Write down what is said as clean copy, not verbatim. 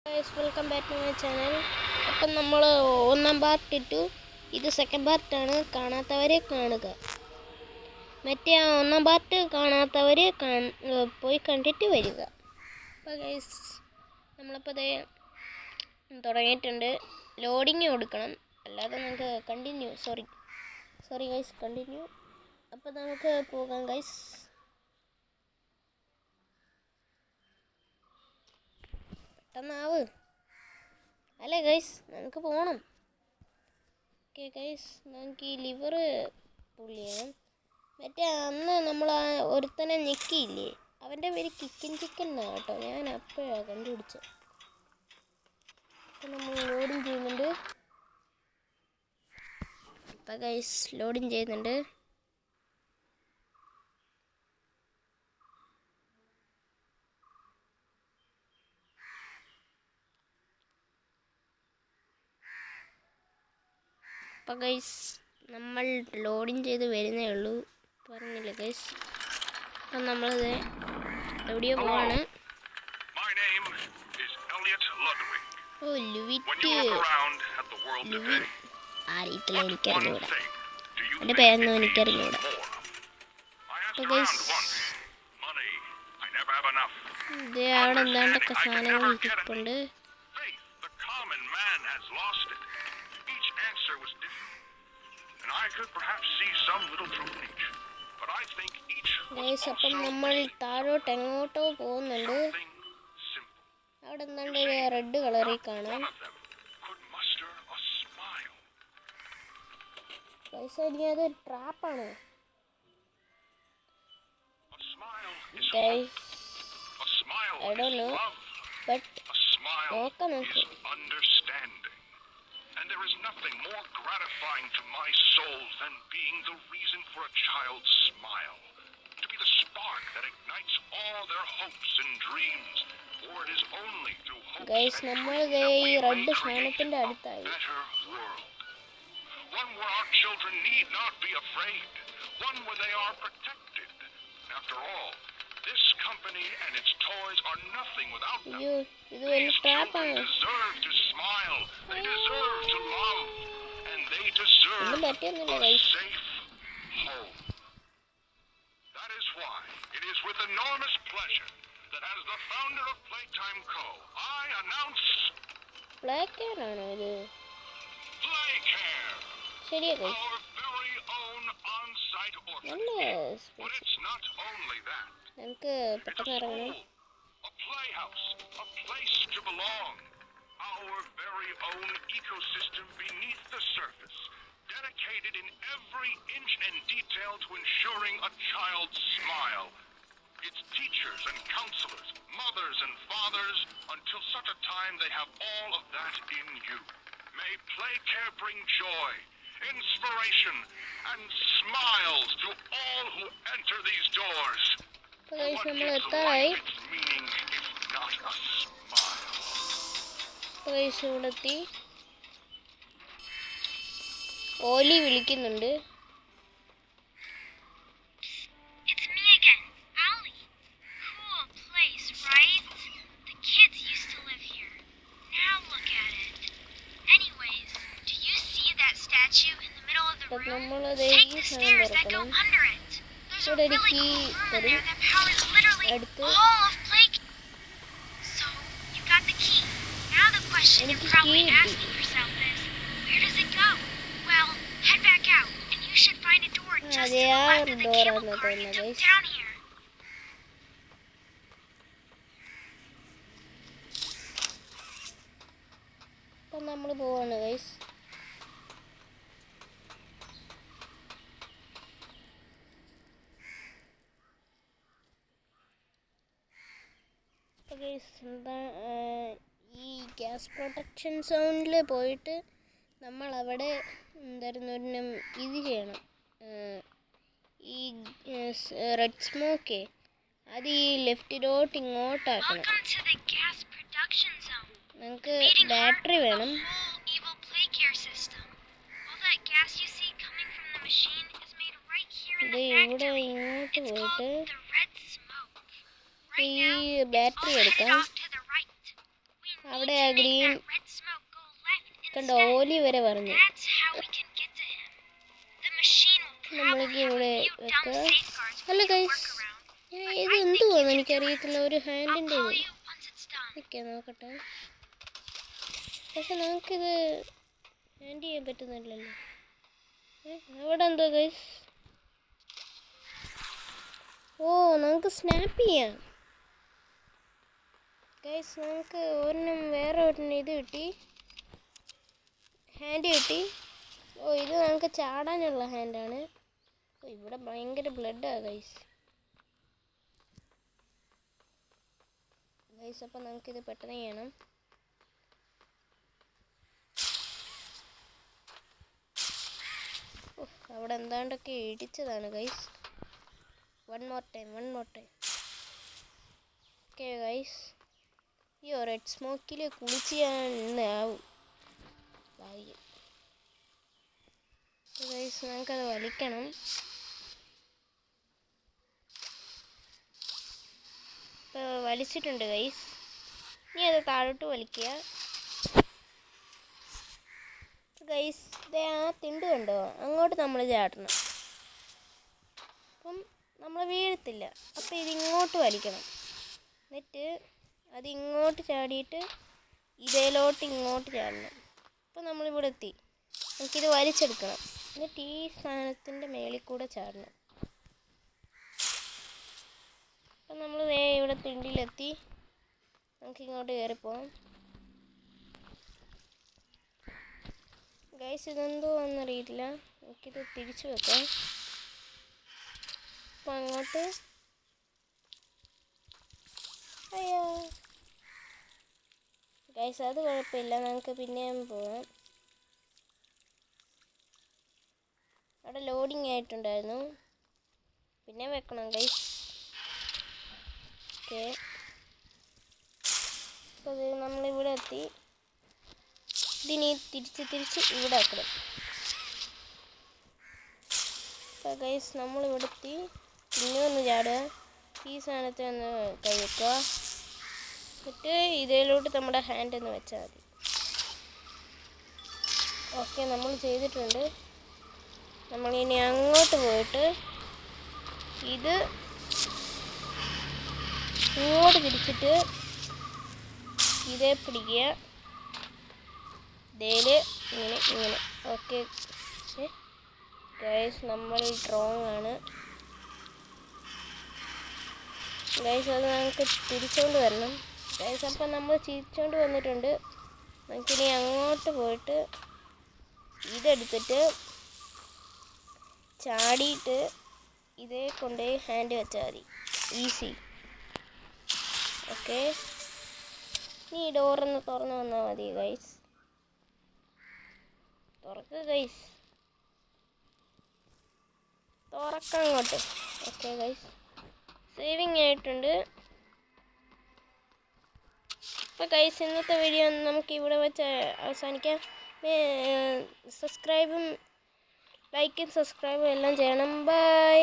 Guys, welcome back to my channel. അപ്പം നമ്മൾ ഒന്നാം പാർട്ട് ഇട്ടു. ഇത് സെക്കൻഡ് പാർട്ടാണ്. കാണാത്തവരെ കാണുക. മറ്റേ ഒന്നാം പാർട്ട് കാണാത്തവർ പോയി കണ്ടിട്ട് വരിക. അപ്പോൾ ഗൈസ് നമ്മളിപ്പോൾ തുടങ്ങിയിട്ടുണ്ട്. ലോഡിങ് കൊടുക്കണം, അല്ലാതെ നമുക്ക് സോറി ഗൈസ് കണ്ടിന്യൂ. അപ്പോൾ നമുക്ക് പോകാം ഗൈസ്. പെട്ടെന്നാവ് അല്ലേ ഗൈസ്, നമുക്ക് പോകണം. ഓക്കെ ഗൈസ്, നമുക്ക് ഈ ലിവർ പുള്ളിയാണ്. മറ്റേ അന്ന് നമ്മൾ ആ ഒരുത്തനെ ഞെക്കിയില്ലേ, അവൻ്റെ പേര് ചിക്കൻ എന്നാണ് കേട്ടോ. ഞാൻ അപ്പോഴാണ് കണ്ടുപിടിച്ചത്. അപ്പം നമ്മൾ ലോഡിങ് ചെയ്യുന്നുണ്ട്. അപ്പം ഗൈസ് ലോഡിങ് ചെയ്യുന്നുണ്ട്. അപ്പം ഗൈസ് നമ്മൾ ലോഡിങ് ചെയ്ത് വരുന്നേ ഉള്ളൂ, പറഞ്ഞില്ല ഗൈസ്. അപ്പം നമ്മളിത് എവിടെയോ പോവാണ്. ഓ ലുവിറ്റ് ആരീത്തില്ല, എനിക്കറിഞ്ഞൂടാ, എൻ്റെ പേരൊന്നും എനിക്കറിഞ്ഞൂടാ. അപ്പം ഗൈസ് ഇത് അവിടെ എന്താണ്ടൊക്കെ സാധനങ്ങൾ ഇരിപ്പുണ്ട്. ഗൈസ് അപ്പം നമ്മൾ താഴോട്ട് എങ്ങോട്ടോ പോകുന്നുണ്ട്. അവിടെ എന്താണ്ട് ഒരു റെഡ് കളറിൽ കാണാം. ഗൈസ് ഇനി അത് ട്രാപ്പാണ്. Guys I don't know, but നോക്കാം നമുക്ക്. And there is nothing more gratifying to my soul than being the reason for a child's smile. To be the spark that ignites all their hopes and dreams. For it is only through hope Guys, and നമ്മൾ dreams that we red will create സാധനത്തിന്റെ a അടുത്തായി. better world. One where our children need not be afraid. One where they are protected. After all, this company and its toys are nothing without them. ഇത് വലിയ These ട്രാപ്പാണ്. children deserve to smile. They deserve to love. And they deserve ഒന്നും പറ്റിയൊന്നുമില്ല a guys. safe home. That is why it is with enormous pleasure that as the founder of Playtime Co., I announce black care ആണോ ഇത്? Playcare, ശരിയാ guys, our very own on-site നല്ല orphanage. But space. it's not only that. നമുക്ക് It's a പെട്ടെന്ന് ഇറങ്ങണം. school, a playhouse, a place to belong. Our very own ecosystem beneath the surface, dedicated in every inch and detail to ensuring a child's smile. Its teachers and counselors, mothers and fathers, until such a time they have all of that in you. May Playcare bring joy, inspiration, and smiles to all who enter these doors. അപ്പോൾ guys What നമ്മൾ gives എത്താറായി. life its meaning if not a smile? അപ്പോൾ guys ഇവിടെ എത്തി. ഓലി വിളിക്കുന്നുണ്ട്. It's me again, Allie. Cool place, right? The kids used to live here. Now look at it. Anyways, do you see that statue in the middle of the അപ്പോൾ room? നമ്മളത് Take ഈ the സാധനം stairs that go തുറക്കണം. under it. There's a ഇവിടെ ഒരു really key cool room in തരും. there that powers literally അടുത്ത് all of Play. So, you got the key. Now the question you're എനിക്ക് probably key കിട്ടി. asking yourself is, where does it go? Well, head back out, and you should find a door just to അതെ, the ആ left of the ഡോറാണ് cable car you തോന്നുന്നത് took guys. down here. അപ്പം നമ്മൾ പോവാണ് guys. അപ്പോൾ guys എന്താ ഈ ഗ്യാസ് പ്രൊട്ടക്ഷൻ സോണിൽ പോയിട്ട് നമ്മൾ അവിടെ എന്തായിരുന്നു ഇത് ചെയ്യണം. ഈ റെഡ് സ്മോക്കേ അത് ഈ ലെഫ്റ്റിലോട്ട് ഇങ്ങോട്ടാക്കണം. Welcome to the gas production zone. നമുക്ക് Beating heart battery of the വേണം. whole evil Playcare system. All that gas you see coming from the machine is made right here in ഇത് the ഇവിടെ factory. ഇങ്ങോട്ട് It's പോയിട്ട് called the red smoke. ഈ Right now, it's battery all headed എടുക്കാം. off to the right. We അവിടെ ആ green That red smoke go left കണ്ടോ instead. ഓലി വരെ പറഞ്ഞു. That's how we can get to him. The machine will നമ്മൾക്ക് probably have ഇവിടെ a few dumb വെക്കാം. safeguards for അല്ല you to guys, work around. ഇത് എന്തുവാന്ന് എനിക്കറിയത്തില്ല. ഒരു I'll ഹാൻഡിൻ്റെ call ഇത്. you once it's done. Okay നോക്കട്ടെ. പക്ഷെ നമുക്കിത് ഹാൻഡ് ചെയ്യാൻ പറ്റുന്നില്ലല്ലോ. അവിടെ എന്തോ ഗൈസ്? ഓ, നമുക്ക് സ്നാപ്പ് ചെയ്യാം ഗൈസ്. നമുക്ക് ഒരെണ്ണം വേറെ ഒരെണ്ണം ഇത് കിട്ടി, ഹാൻഡ് കിട്ടി. ഓ, ഇത് നമുക്ക് ചാടാനുള്ള ഹാൻഡാണ്. ഓ, ഇവിടെ ഭയങ്കര ബ്ലഡാണ് ഗൈസ്. അപ്പം നമുക്കിത് പെട്ടെന്ന് ചെയ്യണം. അവിടെ എന്താണ്ടൊക്കെ ഇടിച്ചതാണ് guys. One more time. Okay guys, ഈ റെഡ് സ്മോക്കിൽ കുളിച്ച് ഞാൻ ഇന്നാവും ഭാഗ്യം. ഗൈസ്, നമുക്കത് വലിക്കണം. ഇപ്പോൾ വലിച്ചിട്ടുണ്ട് ഗൈസ്. ഇനി അത് താഴോട്ട് വലിക്കുക ഗൈസ്. ഇതേ ആ തിണ്ട് കണ്ടോ, അങ്ങോട്ട് നമ്മൾ ചാടണം. അപ്പം നമ്മൾ വീഴത്തില്ല. അപ്പം ഇതിങ്ങോട്ട് വലിക്കണം. എന്നിട്ട് അതിങ്ങോട്ട് ചാടിയിട്ട് ഇതേലോട്ട് ഇങ്ങോട്ട് ചാടണം. അപ്പം നമ്മളിവിടെ എത്തി. നമുക്കിത് വലിച്ചെടുക്കണം. എന്നിട്ട് ഈ സാധനത്തിൻ്റെ മേളിൽ കൂടെ ചാടണം. അപ്പം നമ്മൾ ഇവിടെ തിണ്ടിലെത്തി. നമുക്കിങ്ങോട്ട് കയറിപ്പോകാം ഗൈസ്. ഇതെന്തോ എന്നറിയില്ല. നമുക്കിത് തിരിച്ചു വെക്കാം. അപ്പം അങ്ങോട്ട് അയ്യോ ഗൈസ്, അത് കുഴപ്പമില്ല. നമുക്ക് പിന്നെയും പോകാം. അവിടെ ലോഡിങ് ആയിട്ടുണ്ടായിരുന്നു. പിന്നെ വെക്കണം ഗൈസ്. ഓക്കെ, അപ്പോൾ അത് നമ്മളിവിടെ എത്തി. ഇതിനി തിരിച്ച് ഇവിടെ ആക്കണം. അപ്പോൾ ഗൈസ്, നമ്മളിവിടെ എത്തി. പിന്നെ ഒന്ന് ചാടുക. ഈ സാധനത്തെ ഒന്ന് കൈ വെക്കുക. എന്നിട്ട് ഇതിലോട്ട് നമ്മുടെ ഹാൻഡ് ഒന്ന് വെച്ചാൽ മതി. ഓക്കെ, നമ്മൾ ചെയ്തിട്ടുണ്ട്. നമ്മളിനി അങ്ങോട്ട് പോയിട്ട് ഇത് ഇങ്ങോട്ട് തിരിച്ചിട്ട് ഇതേ പിടിക്കുക. ഇതേല് ഇങ്ങനെ. ഓക്കെ ഗൈസ്, നമ്മൾ സ്ട്രോങ് ആണ് ഗൈസ്. അത് നമുക്ക് തിരിച്ചുകൊണ്ട് വരണം ഗൈസ്. അപ്പം നമ്മൾ തിരിച്ചുകൊണ്ട് വന്നിട്ടുണ്ട്. നമുക്കിനി അങ്ങോട്ട് പോയിട്ട് ഇതെടുത്തിട്ട് ചാടിയിട്ട് ഇതേ കൊണ്ട് ഹാൻഡ് വെച്ചാൽ മതി. ഈസി. ഓക്കെ, ഇനി ഈ ഡോറൊന്ന് തുറന്ന് വന്നാൽ മതി ഗൈസ്. തുറക്കുക ഗൈസ്, തുറക്കാം അങ്ങോട്ട്. ഓക്കെ ഗൈസ്, സേവിങ് ആയിട്ടുണ്ട്. അപ്പോൾ ഗൈസ്, ഇന്നത്തെ വീഡിയോ നമുക്ക് ഇവിടെ വെച്ച് അവസാനിക്കാം. സബ്സ്ക്രൈബും ലൈക്കും സബ്സ്ക്രൈബും എല്ലാം ചെയ്യണം. ബൈ.